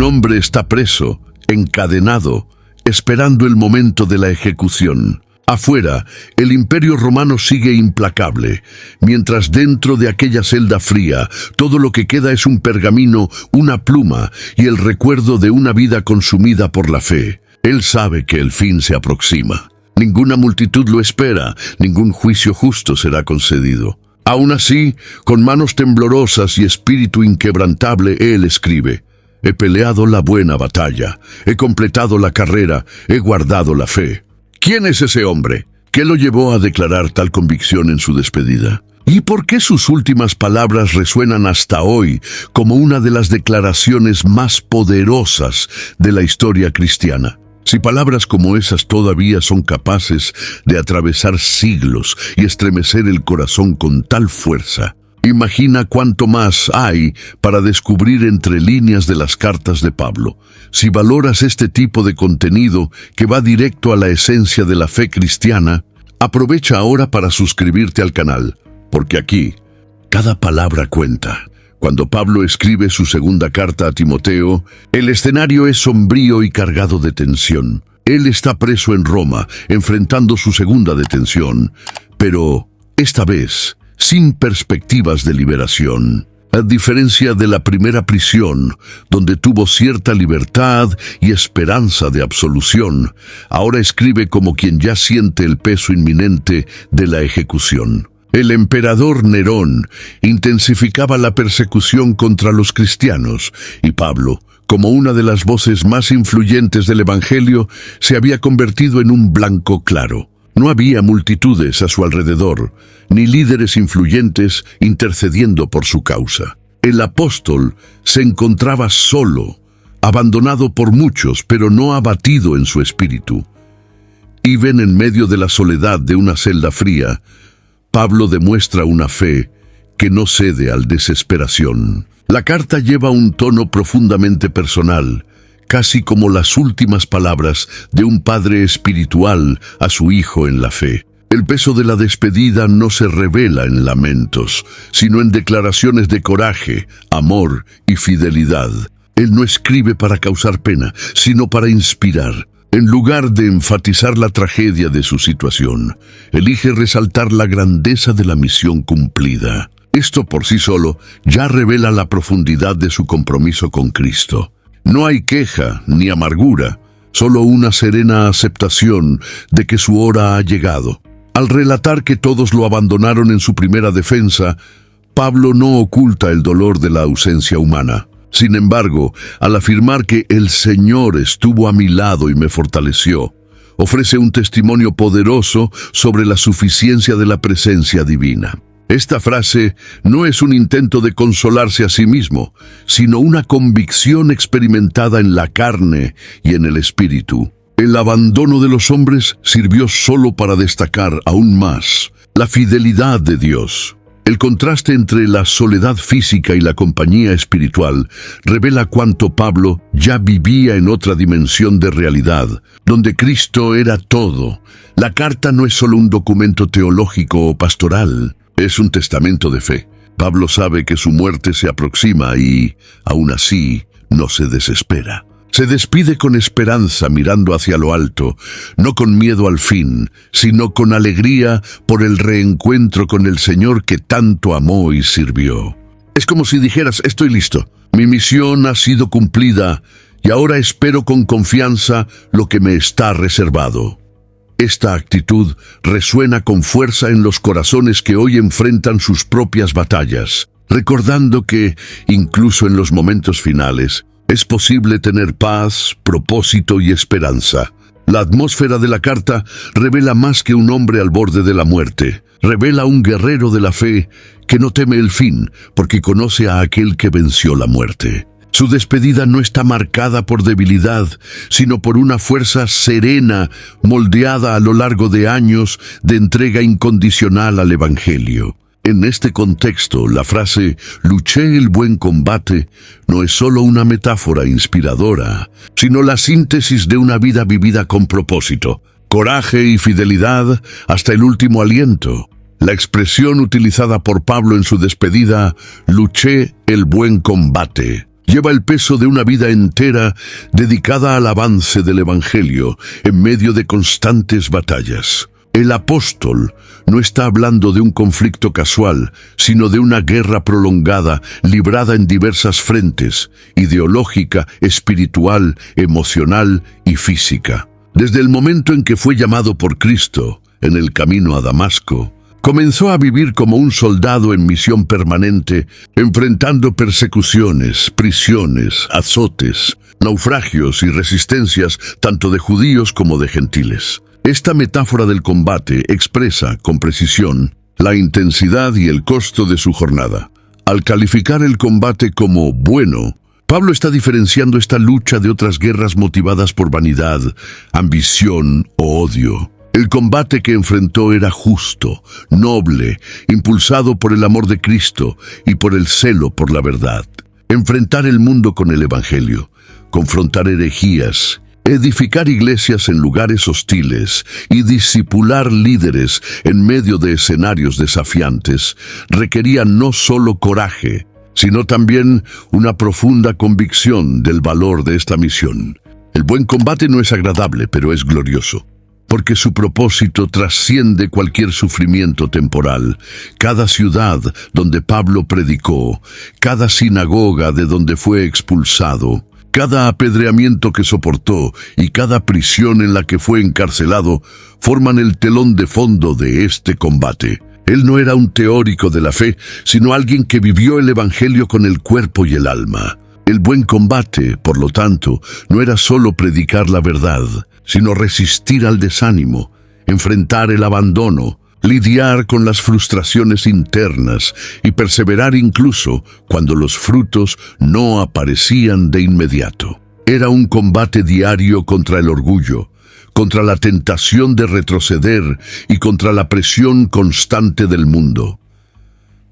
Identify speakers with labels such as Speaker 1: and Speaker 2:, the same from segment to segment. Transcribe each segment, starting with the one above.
Speaker 1: Un hombre está preso, encadenado, esperando el momento de la ejecución. Afuera, el Imperio Romano sigue implacable, mientras dentro de aquella celda fría, todo lo que queda es un pergamino, una pluma y el recuerdo de una vida consumida por la fe. Él sabe que el fin se aproxima. Ninguna multitud lo espera, ningún juicio justo será concedido. Aún así, con manos temblorosas y espíritu inquebrantable, él escribe: «He peleado la buena batalla, he completado la carrera, he guardado la fe». ¿Quién es ese hombre? ¿Qué lo llevó a declarar tal convicción en su despedida? ¿Y por qué sus últimas palabras resuenan hasta hoy como una de las declaraciones más poderosas de la historia cristiana? Si palabras como esas todavía son capaces de atravesar siglos y estremecer el corazón con tal fuerza, imagina cuánto más hay para descubrir entre líneas de las cartas de Pablo. Si valoras este tipo de contenido que va directo a la esencia de la fe cristiana, aprovecha ahora para suscribirte al canal, porque aquí cada palabra cuenta. Cuando Pablo escribe su segunda carta a Timoteo, el escenario es sombrío y cargado de tensión. Él está preso en Roma, enfrentando su segunda detención, pero esta vez sin perspectivas de liberación. A diferencia de la primera prisión, donde tuvo cierta libertad y esperanza de absolución, ahora escribe como quien ya siente el peso inminente de la ejecución. El emperador Nerón intensificaba la persecución contra los cristianos, y Pablo, como una de las voces más influyentes del Evangelio, se había convertido en un blanco claro. No había multitudes a su alrededor, ni líderes influyentes intercediendo por su causa. El apóstol se encontraba solo, abandonado por muchos, pero no abatido en su espíritu. Y ven en medio de la soledad de una celda fría, Pablo demuestra una fe que no cede al desesperación. La carta lleva un tono profundamente personal, casi como las últimas palabras de un padre espiritual a su hijo en la fe. El peso de la despedida no se revela en lamentos, sino en declaraciones de coraje, amor y fidelidad. Él no escribe para causar pena, sino para inspirar. En lugar de enfatizar la tragedia de su situación, elige resaltar la grandeza de la misión cumplida. Esto por sí solo ya revela la profundidad de su compromiso con Cristo. No hay queja ni amargura, solo una serena aceptación de que su hora ha llegado. Al relatar que todos lo abandonaron en su primera defensa, Pablo no oculta el dolor de la ausencia humana. Sin embargo, al afirmar que el Señor estuvo a mi lado y me fortaleció, ofrece un testimonio poderoso sobre la suficiencia de la presencia divina. Esta frase no es un intento de consolarse a sí mismo, sino una convicción experimentada en la carne y en el espíritu. El abandono de los hombres sirvió solo para destacar aún más la fidelidad de Dios. El contraste entre la soledad física y la compañía espiritual revela cuánto Pablo ya vivía en otra dimensión de realidad, donde Cristo era todo. La carta no es solo un documento teológico o pastoral, es un testamento de fe. Pablo sabe que su muerte se aproxima y, aún así, no se desespera. Se despide con esperanza mirando hacia lo alto, no con miedo al fin, sino con alegría por el reencuentro con el Señor que tanto amó y sirvió. Es como si dijeras: estoy listo, mi misión ha sido cumplida y ahora espero con confianza lo que me está reservado. Esta actitud resuena con fuerza en los corazones que hoy enfrentan sus propias batallas, recordando que, incluso en los momentos finales, es posible tener paz, propósito y esperanza. La atmósfera de la carta revela más que un hombre al borde de la muerte. Revela un guerrero de la fe que no teme el fin, porque conoce a aquel que venció la muerte. Su despedida no está marcada por debilidad, sino por una fuerza serena, moldeada a lo largo de años de entrega incondicional al Evangelio. En este contexto, la frase «luché el buen combate» no es solo una metáfora inspiradora, sino la síntesis de una vida vivida con propósito, coraje y fidelidad hasta el último aliento. La expresión utilizada por Pablo en su despedida, «luché el buen combate», Lleva el peso de una vida entera dedicada al avance del Evangelio en medio de constantes batallas. El apóstol no está hablando de un conflicto casual, sino de una guerra prolongada, librada en diversas frentes: ideológica, espiritual, emocional y física. Desde el momento en que fue llamado por Cristo, en el camino a Damasco, comenzó a vivir como un soldado en misión permanente, enfrentando persecuciones, prisiones, azotes, naufragios y resistencias tanto de judíos como de gentiles. Esta metáfora del combate expresa con precisión la intensidad y el costo de su jornada. Al calificar el combate como bueno, Pablo está diferenciando esta lucha de otras guerras motivadas por vanidad, ambición o odio. El combate que enfrentó era justo, noble, impulsado por el amor de Cristo y por el celo por la verdad. Enfrentar el mundo con el Evangelio, confrontar herejías, edificar iglesias en lugares hostiles y discipular líderes en medio de escenarios desafiantes requería no solo coraje, sino también una profunda convicción del valor de esta misión. El buen combate no es agradable, pero es glorioso, porque su propósito trasciende cualquier sufrimiento temporal. Cada ciudad donde Pablo predicó, cada sinagoga de donde fue expulsado, cada apedreamiento que soportó y cada prisión en la que fue encarcelado forman el telón de fondo de este combate. Él no era un teórico de la fe, sino alguien que vivió el Evangelio con el cuerpo y el alma. El buen combate, por lo tanto, no era solo predicar la verdad, sino resistir al desánimo, enfrentar el abandono, lidiar con las frustraciones internas y perseverar incluso cuando los frutos no aparecían de inmediato. Era un combate diario contra el orgullo, contra la tentación de retroceder y contra la presión constante del mundo.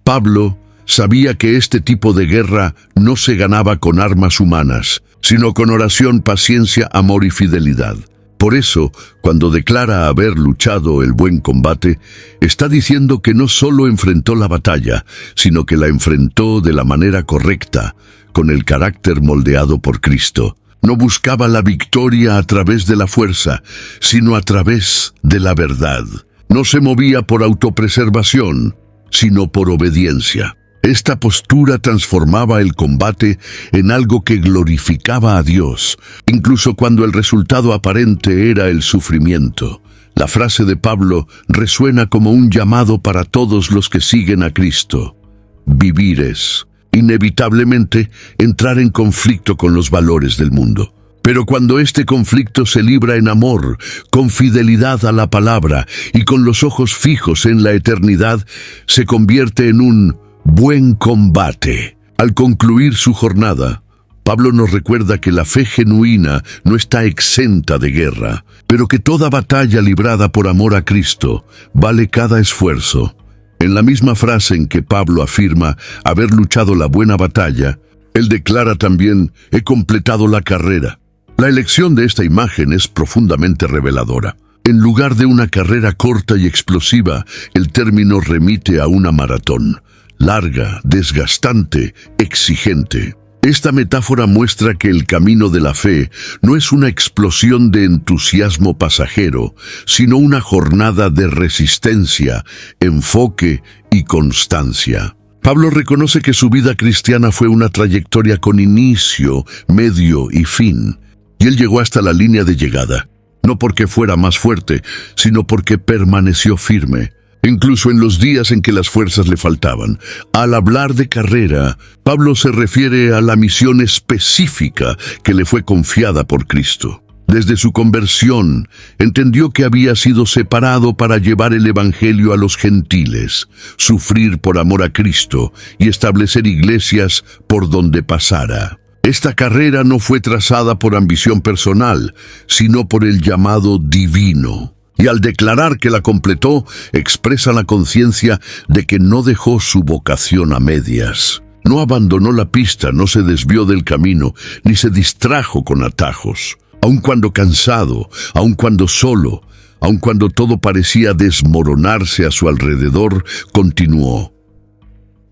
Speaker 1: Pablo sabía que este tipo de guerra no se ganaba con armas humanas, sino con oración, paciencia, amor y fidelidad. Por eso, cuando declara haber luchado el buen combate, está diciendo que no solo enfrentó la batalla, sino que la enfrentó de la manera correcta, con el carácter moldeado por Cristo. No buscaba la victoria a través de la fuerza, sino a través de la verdad. No se movía por autopreservación, sino por obediencia. Esta postura transformaba el combate en algo que glorificaba a Dios, incluso cuando el resultado aparente era el sufrimiento. La frase de Pablo resuena como un llamado para todos los que siguen a Cristo. Vivir es, inevitablemente, entrar en conflicto con los valores del mundo. Pero cuando este conflicto se libra en amor, con fidelidad a la palabra y con los ojos fijos en la eternidad, se convierte en un buen combate. Al concluir su jornada, Pablo nos recuerda que la fe genuina no está exenta de guerra, pero que toda batalla librada por amor a Cristo vale cada esfuerzo. En la misma frase en que Pablo afirma haber luchado la buena batalla, él declara también: he completado la carrera. La elección de esta imagen es profundamente reveladora. En lugar de una carrera corta y explosiva, el término remite a una maratón, larga, desgastante, exigente. Esta metáfora muestra que el camino de la fe no es una explosión de entusiasmo pasajero, sino una jornada de resistencia, enfoque y constancia. Pablo reconoce que su vida cristiana fue una trayectoria con inicio, medio y fin, y él llegó hasta la línea de llegada, no porque fuera más fuerte, sino porque permaneció firme, incluso en los días en que las fuerzas le faltaban. Al hablar de carrera, Pablo se refiere a la misión específica que le fue confiada por Cristo. Desde su conversión, entendió que había sido separado para llevar el Evangelio a los gentiles, sufrir por amor a Cristo y establecer iglesias por donde pasara. Esta carrera no fue trazada por ambición personal, sino por el llamado divino. Y al declarar que la completó, expresa la conciencia de que no dejó su vocación a medias. No abandonó la pista, no se desvió del camino, ni se distrajo con atajos. Aun cuando cansado, aun cuando solo, aun cuando todo parecía desmoronarse a su alrededor, continuó.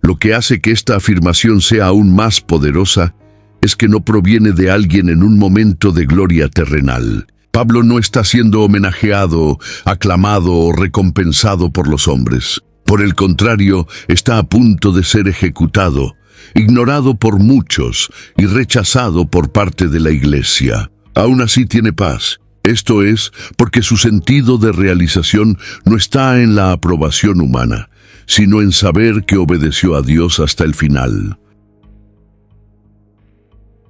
Speaker 1: Lo que hace que esta afirmación sea aún más poderosa es que no proviene de alguien en un momento de gloria terrenal. Pablo no está siendo homenajeado, aclamado o recompensado por los hombres. Por el contrario, está a punto de ser ejecutado, ignorado por muchos y rechazado por parte de la iglesia. Aún así tiene paz. Esto es porque su sentido de realización no está en la aprobación humana, sino en saber que obedeció a Dios hasta el final.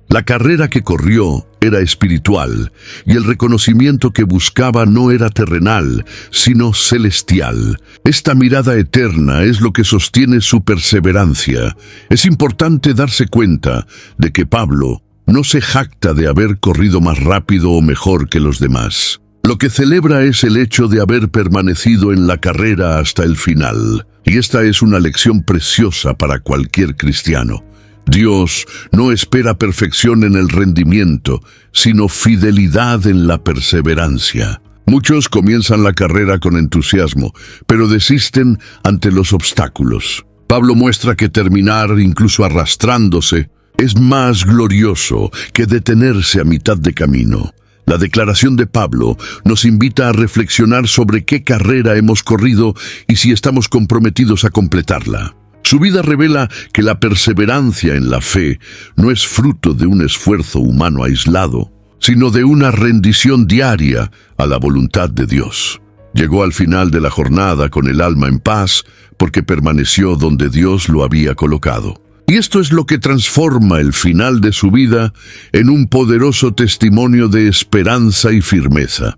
Speaker 1: La carrera que corrió era espiritual, y el reconocimiento que buscaba no era terrenal, sino celestial. Esta mirada eterna es lo que sostiene su perseverancia. Es importante darse cuenta de que Pablo no se jacta de haber corrido más rápido o mejor que los demás. Lo que celebra es el hecho de haber permanecido en la carrera hasta el final. Y esta es una lección preciosa para cualquier cristiano. Dios no espera perfección en el rendimiento, sino fidelidad en la perseverancia. Muchos comienzan la carrera con entusiasmo, pero desisten ante los obstáculos. Pablo muestra que terminar, incluso arrastrándose, es más glorioso que detenerse a mitad de camino. La declaración de Pablo nos invita a reflexionar sobre qué carrera hemos corrido y si estamos comprometidos a completarla. Su vida revela que la perseverancia en la fe no es fruto de un esfuerzo humano aislado, sino de una rendición diaria a la voluntad de Dios. Llegó al final de la jornada con el alma en paz porque permaneció donde Dios lo había colocado. Y esto es lo que transforma el final de su vida en un poderoso testimonio de esperanza y firmeza.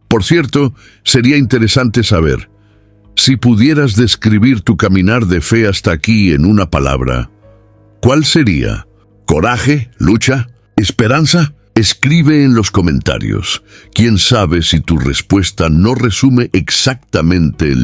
Speaker 1: Por cierto, sería interesante saber, si pudieras describir tu caminar de fe hasta aquí en una palabra, ¿cuál sería? ¿Coraje? ¿Lucha? ¿Esperanza? Escribe en los comentarios. ¿Quién sabe si tu respuesta no resume exactamente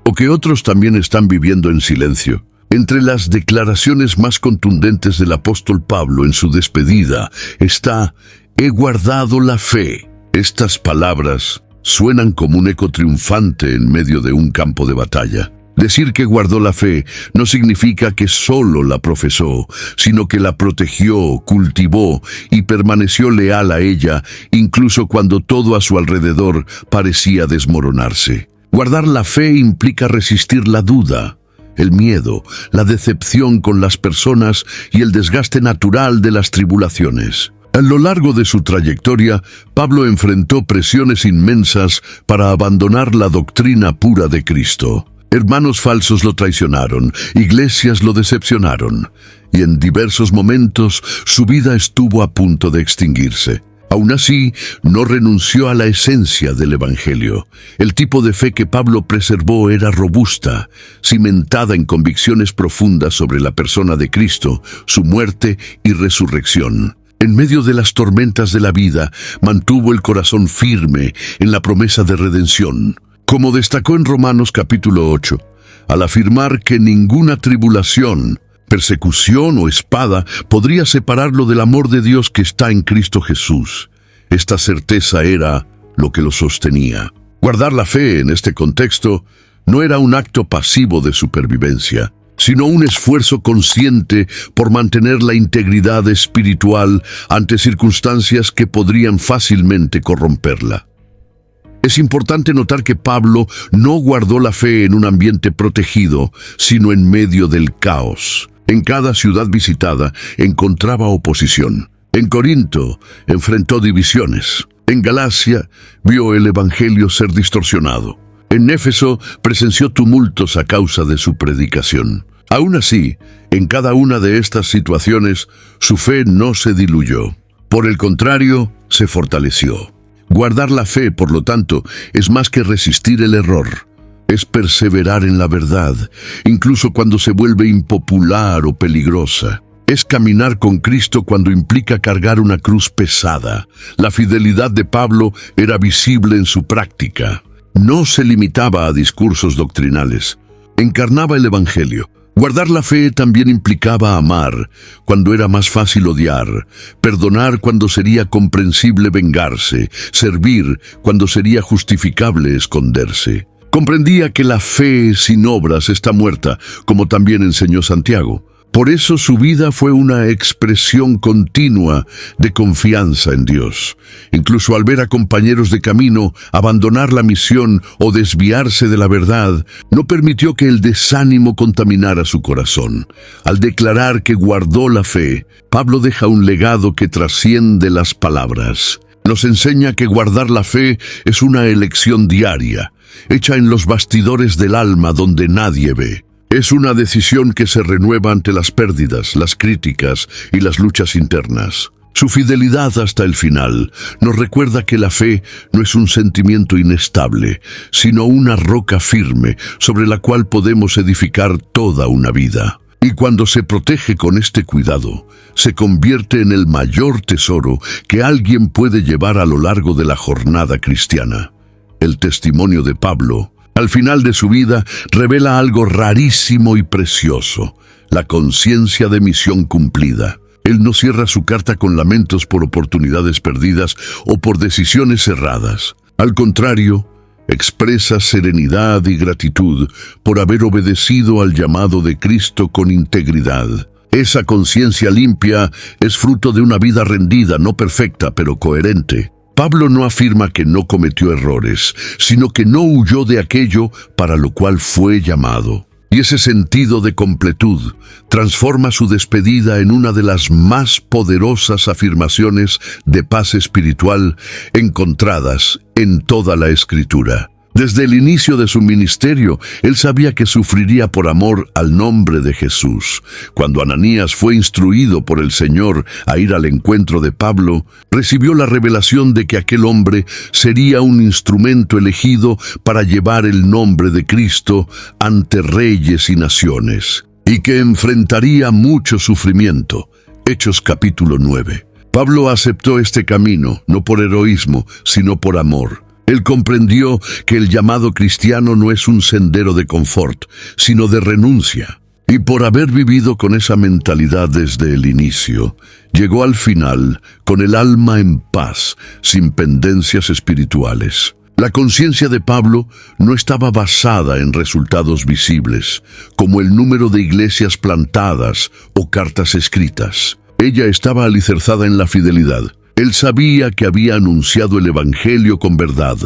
Speaker 1: o que otros también están viviendo en silencio? Entre las declaraciones más contundentes del apóstol Pablo en su despedida está: «He guardado la fe». Estas palabras suenan como un eco triunfante en medio de un campo de batalla. Decir que guardó la fe no significa que solo la profesó, sino que la protegió, cultivó y permaneció leal a ella, incluso cuando todo a su alrededor parecía desmoronarse. Guardar la fe implica resistir la duda, el miedo, la decepción con las personas y el desgaste natural de las tribulaciones. A lo largo de su trayectoria, Pablo enfrentó presiones inmensas para abandonar la doctrina pura de Cristo. Hermanos falsos lo traicionaron, iglesias lo decepcionaron, y en diversos momentos su vida estuvo a punto de extinguirse. Aún así, no renunció a la esencia del Evangelio. El tipo de fe que Pablo preservó era robusta, cimentada en convicciones profundas sobre la persona de Cristo, su muerte y resurrección. En medio de las tormentas de la vida, mantuvo el corazón firme en la promesa de redención. Como destacó en Romanos capítulo 8, al afirmar que ninguna tribulación, persecución o espada podría separarlo del amor de Dios que está en Cristo Jesús. Esta certeza era lo que lo sostenía. Guardar la fe en este contexto no era un acto pasivo de supervivencia, sino un esfuerzo consciente por mantener la integridad espiritual ante circunstancias que podrían fácilmente corromperla. Es importante notar que Pablo no guardó la fe en un ambiente protegido, sino en medio del caos. En cada ciudad visitada encontraba oposición. En Corinto enfrentó divisiones. En Galacia vio el evangelio ser distorsionado. En Éfeso presenció tumultos a causa de su predicación. Aún así, en cada una de estas situaciones, su fe no se diluyó. Por el contrario, se fortaleció. Guardar la fe, por lo tanto, es más que resistir el error. Es perseverar en la verdad, incluso cuando se vuelve impopular o peligrosa. Es caminar con Cristo cuando implica cargar una cruz pesada. La fidelidad de Pablo era visible en su práctica. No se limitaba a discursos doctrinales. Encarnaba el Evangelio. Guardar la fe también implicaba amar cuando era más fácil odiar, perdonar cuando sería comprensible vengarse, servir cuando sería justificable esconderse. Comprendía que la fe sin obras está muerta, como también enseñó Santiago. Por eso su vida fue una expresión continua de confianza en Dios. Incluso al ver a compañeros de camino abandonar la misión o desviarse de la verdad, no permitió que el desánimo contaminara su corazón. Al declarar que guardó la fe, Pablo deja un legado que trasciende las palabras. Nos enseña que guardar la fe es una elección diaria, hecha en los bastidores del alma donde nadie ve. Es una decisión que se renueva ante las pérdidas, las críticas y las luchas internas. Su fidelidad hasta el final nos recuerda que la fe no es un sentimiento inestable, sino una roca firme sobre la cual podemos edificar toda una vida. Y cuando se protege con este cuidado, se convierte en el mayor tesoro que alguien puede llevar a lo largo de la jornada cristiana. El testimonio de Pablo, al final de su vida, revela algo rarísimo y precioso: la conciencia de misión cumplida. Él no cierra su carta con lamentos por oportunidades perdidas o por decisiones erradas. Al contrario, expresa serenidad y gratitud por haber obedecido al llamado de Cristo con integridad. Esa conciencia limpia es fruto de una vida rendida, no perfecta, pero coherente. Pablo no afirma que no cometió errores, sino que no huyó de aquello para lo cual fue llamado. Y ese sentido de completud transforma su despedida en una de las más poderosas afirmaciones de paz espiritual encontradas en toda la Escritura. Desde el inicio de su ministerio, él sabía que sufriría por amor al nombre de Jesús. Cuando Ananías fue instruido por el Señor a ir al encuentro de Pablo, recibió la revelación de que aquel hombre sería un instrumento elegido para llevar el nombre de Cristo ante reyes y naciones, y que enfrentaría mucho sufrimiento. Hechos capítulo 9. Pablo aceptó este camino, no por heroísmo, sino por amor. Él comprendió que el llamado cristiano no es un sendero de confort, sino de renuncia. Y por haber vivido con esa mentalidad desde el inicio, llegó al final con el alma en paz, sin pendencias espirituales. La conciencia de Pablo no estaba basada en resultados visibles, como el número de iglesias plantadas o cartas escritas. Ella estaba alicerzada en la fidelidad. Él sabía que había anunciado el Evangelio con verdad,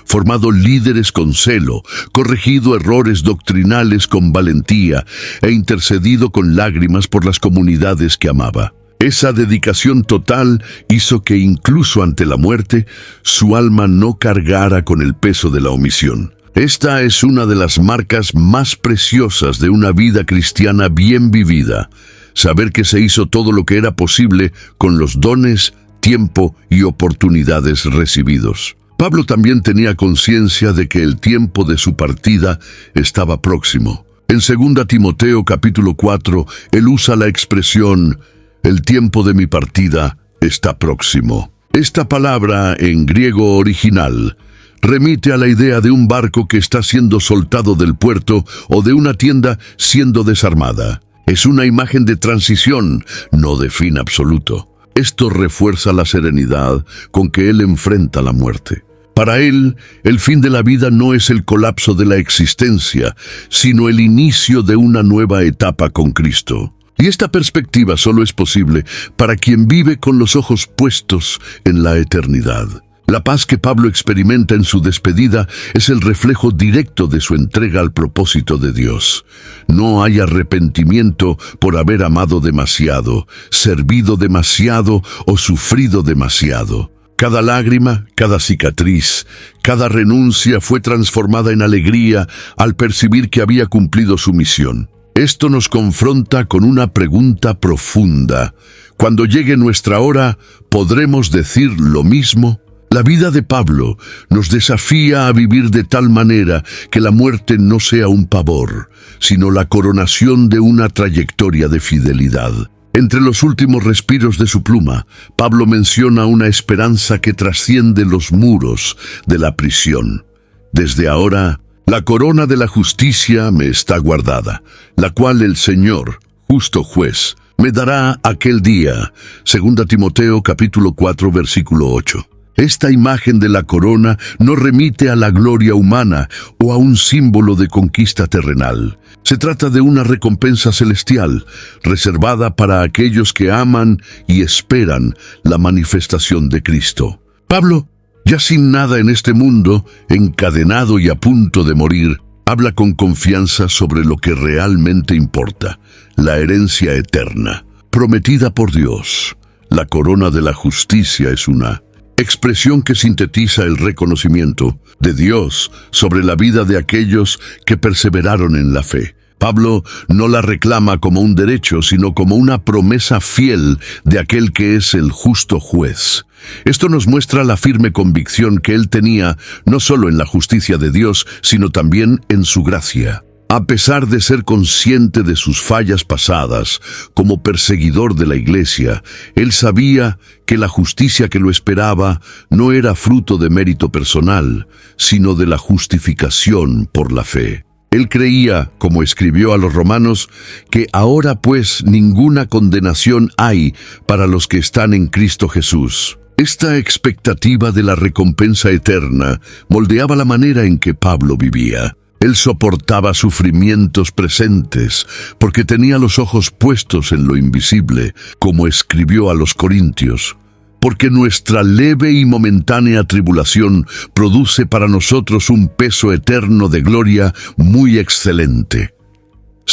Speaker 1: formado líderes con celo, corregido errores doctrinales con valentía e intercedido con lágrimas por las comunidades que amaba. Esa dedicación total hizo que incluso ante la muerte, su alma no cargara con el peso de la omisión. Esta es una de las marcas más preciosas de una vida cristiana bien vivida: saber que se hizo todo lo que era posible con los dones, tiempo y oportunidades recibidos. Pablo también tenía conciencia de que el tiempo de su partida estaba próximo. En 2 Timoteo capítulo 4, él usa la expresión «el tiempo de mi partida está próximo». Esta palabra, en griego original, remite a la idea de un barco que está siendo soltado del puerto o de una tienda siendo desarmada. Es una imagen de transición, no de fin absoluto. Esto refuerza la serenidad con que él enfrenta la muerte. Para él, el fin de la vida no es el colapso de la existencia, sino el inicio de una nueva etapa con Cristo. Y esta perspectiva solo es posible para quien vive con los ojos puestos en la eternidad. La paz que Pablo experimenta en su despedida es el reflejo directo de su entrega al propósito de Dios. No hay arrepentimiento por haber amado demasiado, servido demasiado o sufrido demasiado. Cada lágrima, cada cicatriz, cada renuncia fue transformada en alegría al percibir que había cumplido su misión. Esto nos confronta con una pregunta profunda. Cuando llegue nuestra hora, ¿podremos decir lo mismo? La vida de Pablo nos desafía a vivir de tal manera que la muerte no sea un pavor, sino la coronación de una trayectoria de fidelidad. Entre los últimos respiros de su pluma, Pablo menciona una esperanza que trasciende los muros de la prisión. Desde ahora, la corona de la justicia me está guardada, la cual el Señor, justo juez, me dará aquel día. 2 Timoteo capítulo 4 versículo 8. Esta imagen de la corona no remite a la gloria humana o a un símbolo de conquista terrenal. Se trata de una recompensa celestial, reservada para aquellos que aman y esperan la manifestación de Cristo. Pablo, ya sin nada en este mundo, encadenado y a punto de morir, habla con confianza sobre lo que realmente importa, la herencia eterna, prometida por Dios. La corona de la justicia es una expresión que sintetiza el reconocimiento de Dios sobre la vida de aquellos que perseveraron en la fe. Pablo no la reclama como un derecho, sino como una promesa fiel de aquel que es el justo juez. Esto nos muestra la firme convicción que él tenía no solo en la justicia de Dios, sino también en su gracia. A pesar de ser consciente de sus fallas pasadas, como perseguidor de la iglesia, él sabía que la justicia que lo esperaba no era fruto de mérito personal, sino de la justificación por la fe. Él creía, como escribió a los romanos, que ahora pues ninguna condenación hay para los que están en Cristo Jesús. Esta expectativa de la recompensa eterna moldeaba la manera en que Pablo vivía. Él soportaba sufrimientos presentes porque tenía los ojos puestos en lo invisible, como escribió a los Corintios. Porque nuestra leve y momentánea tribulación produce para nosotros un peso eterno de gloria muy excelente.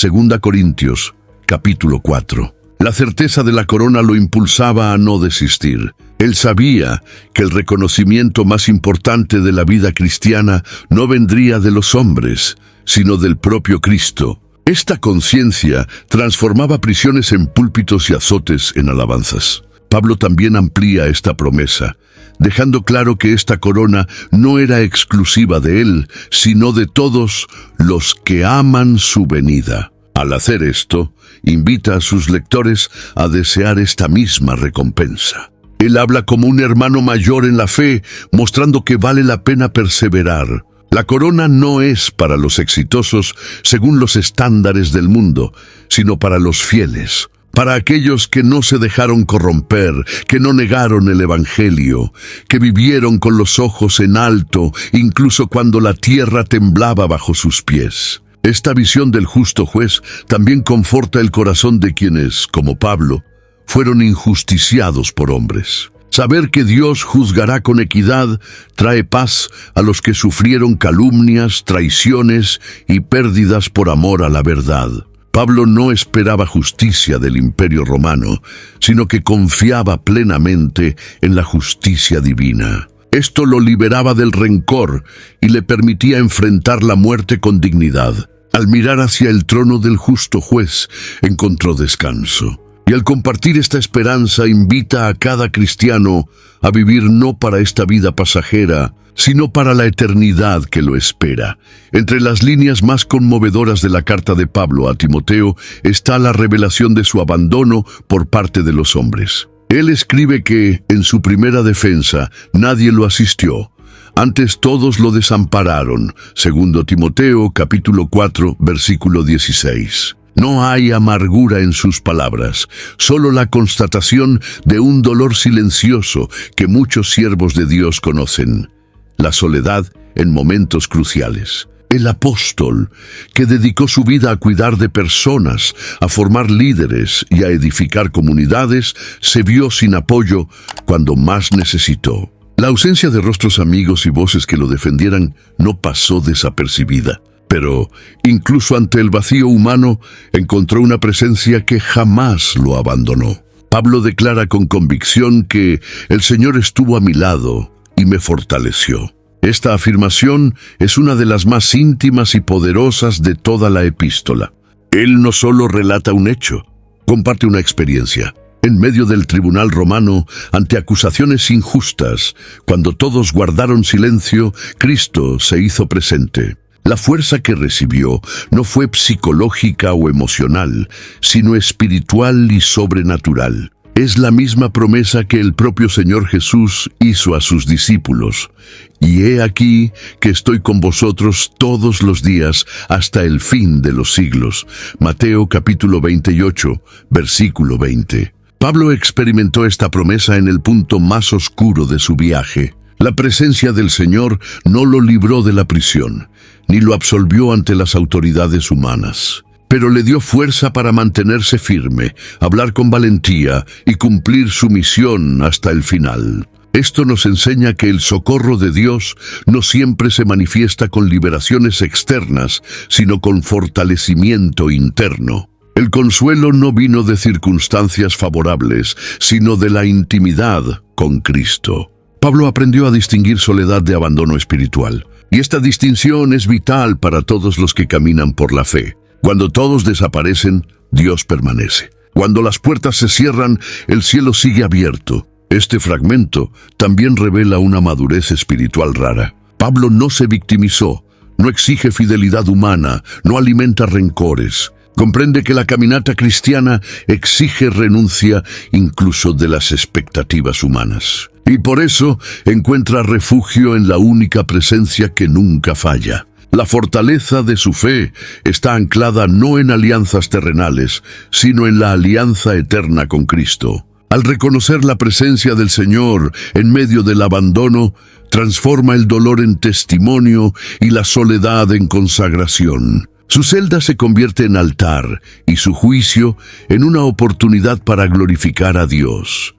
Speaker 1: 2 Corintios, capítulo 4. La certeza de la corona lo impulsaba a no desistir. Él sabía que el reconocimiento más importante de la vida cristiana no vendría de los hombres, sino del propio Cristo. Esta conciencia transformaba prisiones en púlpitos y azotes en alabanzas. Pablo también amplía esta promesa, dejando claro que esta corona no era exclusiva de él, sino de todos los que aman su venida. Al hacer esto, invita a sus lectores a desear esta misma recompensa. Él habla como un hermano mayor en la fe, mostrando que vale la pena perseverar. La corona no es para los exitosos según los estándares del mundo, sino para los fieles, para aquellos que no se dejaron corromper, que no negaron el Evangelio, que vivieron con los ojos en alto, incluso cuando la tierra temblaba bajo sus pies. Esta visión del justo juez también conforta el corazón de quienes, como Pablo, fueron injusticiados por hombres. Saber que Dios juzgará con equidad trae paz a los que sufrieron calumnias, traiciones y pérdidas por amor a la verdad. Pablo no esperaba justicia del Imperio Romano, sino que confiaba plenamente en la justicia divina. Esto lo liberaba del rencor y le permitía enfrentar la muerte con dignidad. Al mirar hacia el trono del justo juez, encontró descanso. Y al compartir esta esperanza, invita a cada cristiano a vivir no para esta vida pasajera, sino para la eternidad que lo espera. Entre las líneas más conmovedoras de la carta de Pablo a Timoteo está la revelación de su abandono por parte de los hombres. Él escribe que, en su primera defensa, nadie lo asistió. Antes todos lo desampararon. 2 Timoteo, capítulo 4, versículo 16. No hay amargura en sus palabras, solo la constatación de un dolor silencioso que muchos siervos de Dios conocen. La soledad en momentos cruciales. El apóstol, que dedicó su vida a cuidar de personas, a formar líderes y a edificar comunidades, se vio sin apoyo cuando más necesitó. La ausencia de rostros amigos y voces que lo defendieran no pasó desapercibida. Pero, incluso ante el vacío humano, encontró una presencia que jamás lo abandonó. Pablo declara con convicción que el Señor estuvo a mi lado y me fortaleció. Esta afirmación es una de las más íntimas y poderosas de toda la epístola. Él no solo relata un hecho, comparte una experiencia. En medio del tribunal romano, ante acusaciones injustas, cuando todos guardaron silencio, Cristo se hizo presente. La fuerza que recibió no fue psicológica o emocional, sino espiritual y sobrenatural. Es la misma promesa que el propio Señor Jesús hizo a sus discípulos. Y he aquí que estoy con vosotros todos los días hasta el fin de los siglos. Mateo capítulo 28, versículo 20. Pablo experimentó esta promesa en el punto más oscuro de su viaje. La presencia del Señor no lo libró de la prisión, ni lo absolvió ante las autoridades humanas, pero le dio fuerza para mantenerse firme, hablar con valentía y cumplir su misión hasta el final. Esto nos enseña que el socorro de Dios no siempre se manifiesta con liberaciones externas, sino con fortalecimiento interno. El consuelo no vino de circunstancias favorables, sino de la intimidad con Cristo. Pablo aprendió a distinguir soledad de abandono espiritual, y esta distinción es vital para todos los que caminan por la fe. Cuando todos desaparecen, Dios permanece. Cuando las puertas se cierran, el cielo sigue abierto. Este fragmento también revela una madurez espiritual rara. Pablo no se victimizó, no exige fidelidad humana, no alimenta rencores. Comprende que la caminata cristiana exige renuncia incluso de las expectativas humanas. Y por eso encuentra refugio en la única presencia que nunca falla. La fortaleza de su fe está anclada no en alianzas terrenales, sino en la alianza eterna con Cristo. Al reconocer la presencia del Señor en medio del abandono, transforma el dolor en testimonio y la soledad en consagración. Su celda se convierte en altar y su juicio en una oportunidad para glorificar a Dios.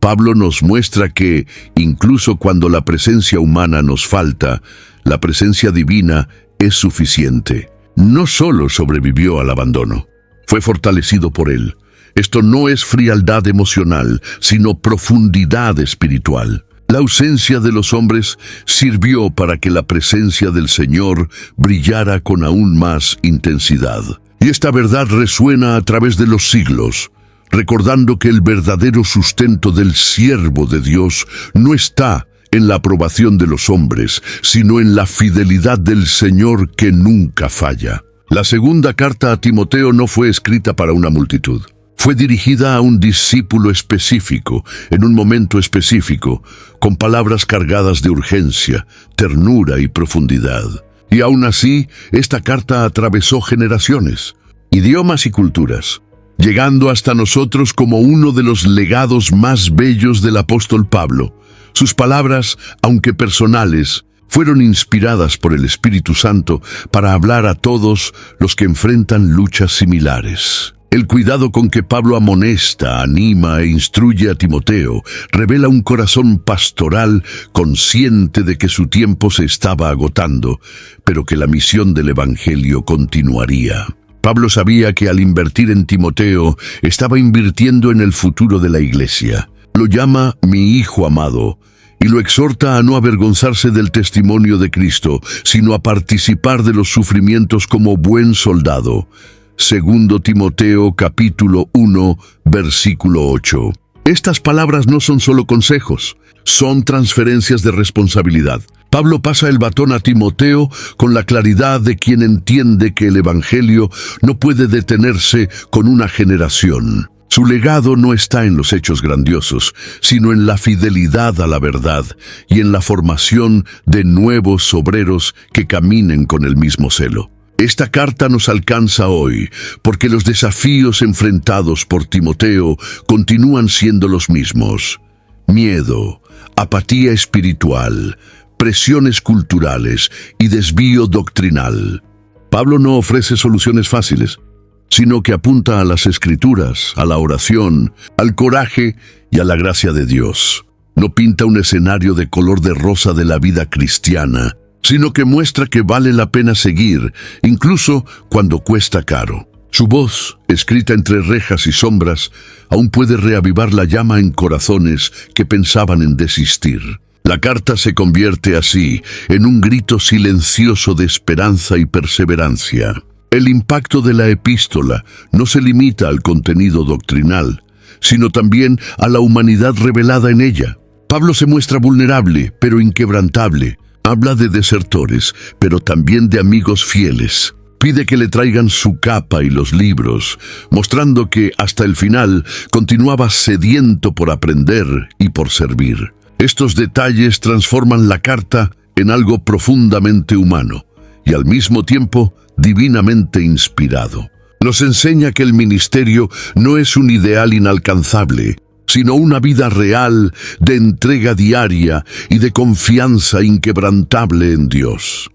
Speaker 1: Pablo nos muestra que, incluso cuando la presencia humana nos falta, la presencia divina es suficiente. No solo sobrevivió al abandono, fue fortalecido por él. Esto no es frialdad emocional, sino profundidad espiritual. La ausencia de los hombres sirvió para que la presencia del Señor brillara con aún más intensidad. Y esta verdad resuena a través de los siglos, recordando que el verdadero sustento del siervo de Dios no está en la aprobación de los hombres, sino en la fidelidad del Señor que nunca falla. La segunda carta a Timoteo no fue escrita para una multitud. Fue dirigida a un discípulo específico, en un momento específico, con palabras cargadas de urgencia, ternura y profundidad. Y aún así, esta carta atravesó generaciones, idiomas y culturas, llegando hasta nosotros como uno de los legados más bellos del apóstol Pablo. Sus palabras, aunque personales, fueron inspiradas por el Espíritu Santo para hablar a todos los que enfrentan luchas similares. El cuidado con que Pablo amonesta, anima e instruye a Timoteo revela un corazón pastoral consciente de que su tiempo se estaba agotando, pero que la misión del Evangelio continuaría. Pablo sabía que al invertir en Timoteo estaba invirtiendo en el futuro de la iglesia. Lo llama mi hijo amado y lo exhorta a no avergonzarse del testimonio de Cristo, sino a participar de los sufrimientos como buen soldado. 2 Timoteo capítulo 1, versículo 8. Estas palabras no son solo consejos, son transferencias de responsabilidad. Pablo pasa el batón a Timoteo con la claridad de quien entiende que el Evangelio no puede detenerse con una generación. Su legado no está en los hechos grandiosos, sino en la fidelidad a la verdad y en la formación de nuevos obreros que caminen con el mismo celo. Esta carta nos alcanza hoy porque los desafíos enfrentados por Timoteo continúan siendo los mismos: miedo, apatía espiritual, presiones culturales y desvío doctrinal. Pablo no ofrece soluciones fáciles, sino que apunta a las Escrituras, a la oración, al coraje y a la gracia de Dios. No pinta un escenario de color de rosa de la vida cristiana, sino que muestra que vale la pena seguir, incluso cuando cuesta caro. Su voz, escrita entre rejas y sombras, aún puede reavivar la llama en corazones que pensaban en desistir. La carta se convierte así en un grito silencioso de esperanza y perseverancia. El impacto de la epístola no se limita al contenido doctrinal, sino también a la humanidad revelada en ella. Pablo se muestra vulnerable, pero inquebrantable. Habla de desertores, pero también de amigos fieles. Pide que le traigan su capa y los libros, mostrando que hasta el final continuaba sediento por aprender y por servir. Estos detalles transforman la carta en algo profundamente humano y al mismo tiempo divinamente inspirado. Nos enseña que el ministerio no es un ideal inalcanzable, sino una vida real de entrega diaria y de confianza inquebrantable en Dios.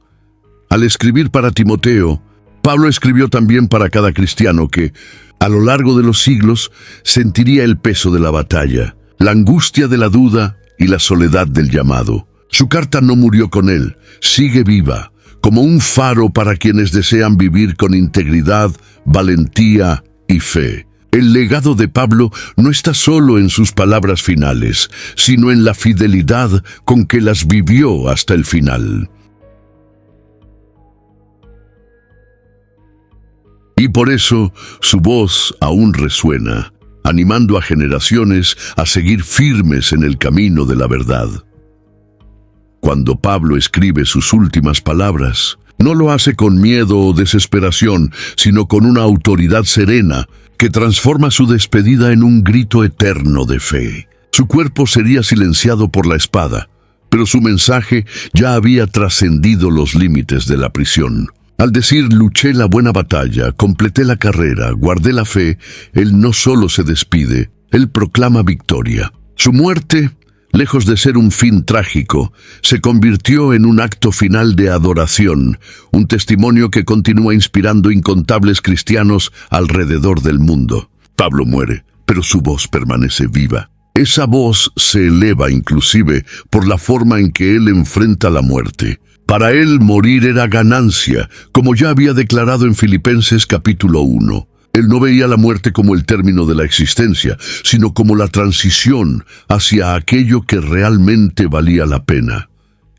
Speaker 1: Al escribir para Timoteo, Pablo escribió también para cada cristiano que, a lo largo de los siglos, sentiría el peso de la batalla, la angustia de la duda y la soledad del llamado. Su carta no murió con él, sigue viva, como un faro para quienes desean vivir con integridad, valentía y fe. El legado de Pablo no está solo en sus palabras finales, sino en la fidelidad con que las vivió hasta el final. Y por eso su voz aún resuena, animando a generaciones a seguir firmes en el camino de la verdad. Cuando Pablo escribe sus últimas palabras, no lo hace con miedo o desesperación, sino con una autoridad serena que transforma su despedida en un grito eterno de fe. Su cuerpo sería silenciado por la espada, pero su mensaje ya había trascendido los límites de la prisión. Al decir luché la buena batalla, completé la carrera, guardé la fe, él no solo se despide, él proclama victoria. Su muerte, lejos de ser un fin trágico, se convirtió en un acto final de adoración, un testimonio que continúa inspirando incontables cristianos alrededor del mundo. Pablo muere, pero su voz permanece viva. Esa voz se eleva inclusive por la forma en que él enfrenta la muerte. Para él morir era ganancia, como ya había declarado en Filipenses capítulo 1. Él no veía la muerte como el término de la existencia, sino como la transición hacia aquello que realmente valía la pena: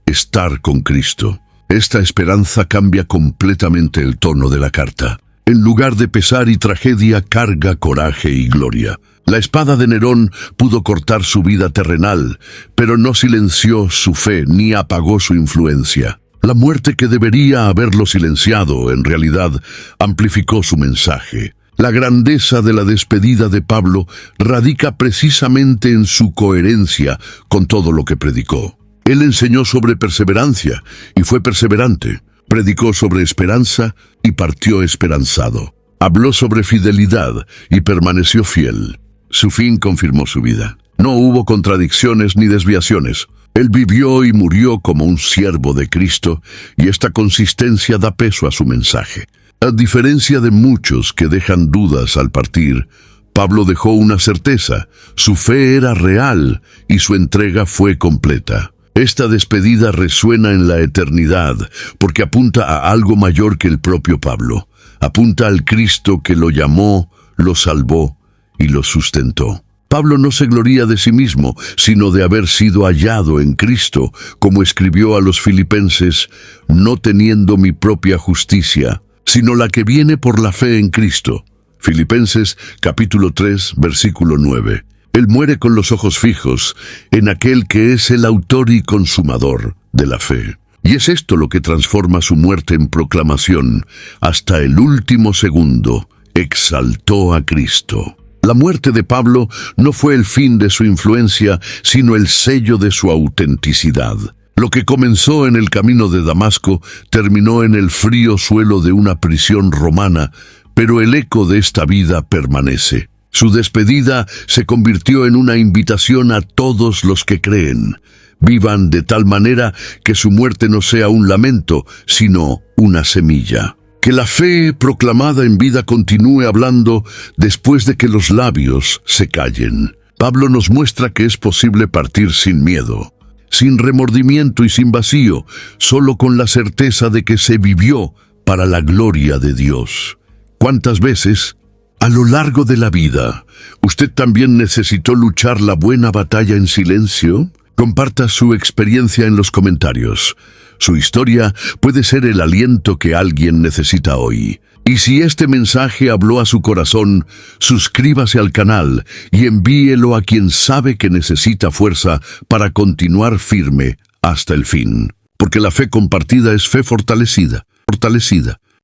Speaker 1: estar con Cristo. Esta esperanza cambia completamente el tono de la carta. En lugar de pesar y tragedia, carga coraje y gloria. La espada de Nerón pudo cortar su vida terrenal, pero no silenció su fe ni apagó su influencia. La muerte que debería haberlo silenciado, en realidad, amplificó su mensaje. La grandeza de la despedida de Pablo radica precisamente en su coherencia con todo lo que predicó. Él enseñó sobre perseverancia y fue perseverante. Predicó sobre esperanza y partió esperanzado. Habló sobre fidelidad y permaneció fiel. Su fin confirmó su vida. No hubo contradicciones ni desviaciones. Él vivió y murió como un siervo de Cristo, y esta consistencia da peso a su mensaje. A diferencia de muchos que dejan dudas al partir, Pablo dejó una certeza: su fe era real y su entrega fue completa. Esta despedida resuena en la eternidad, porque apunta a algo mayor que el propio Pablo. Apunta al Cristo que lo llamó, lo salvó y lo sustentó. Pablo no se gloría de sí mismo, sino de haber sido hallado en Cristo, como escribió a los Filipenses: no teniendo mi propia justicia, sino la que viene por la fe en Cristo. Filipenses capítulo 3, versículo 9. Él muere con los ojos fijos en aquel que es el autor y consumador de la fe. Y es esto lo que transforma su muerte en proclamación: hasta el último segundo exaltó a Cristo. La muerte de Pablo no fue el fin de su influencia, sino el sello de su autenticidad. Lo que comenzó en el camino de Damasco terminó en el frío suelo de una prisión romana, pero el eco de esta vida permanece. Su despedida se convirtió en una invitación a todos los que creen. Vivan de tal manera que su muerte no sea un lamento, sino una semilla. Que la fe proclamada en vida continúe hablando después de que los labios se callen. Pablo nos muestra que es posible partir sin miedo, sin remordimiento y sin vacío, solo con la certeza de que se vivió para la gloria de Dios. ¿Cuántas veces, a lo largo de la vida, usted también necesitó luchar la buena batalla en silencio? Comparta su experiencia en los comentarios. Su historia puede ser el aliento que alguien necesita hoy. Y si este mensaje habló a su corazón, suscríbase al canal y envíelo a quien sabe que necesita fuerza para continuar firme hasta el fin. Porque la fe compartida es fe fortalecida.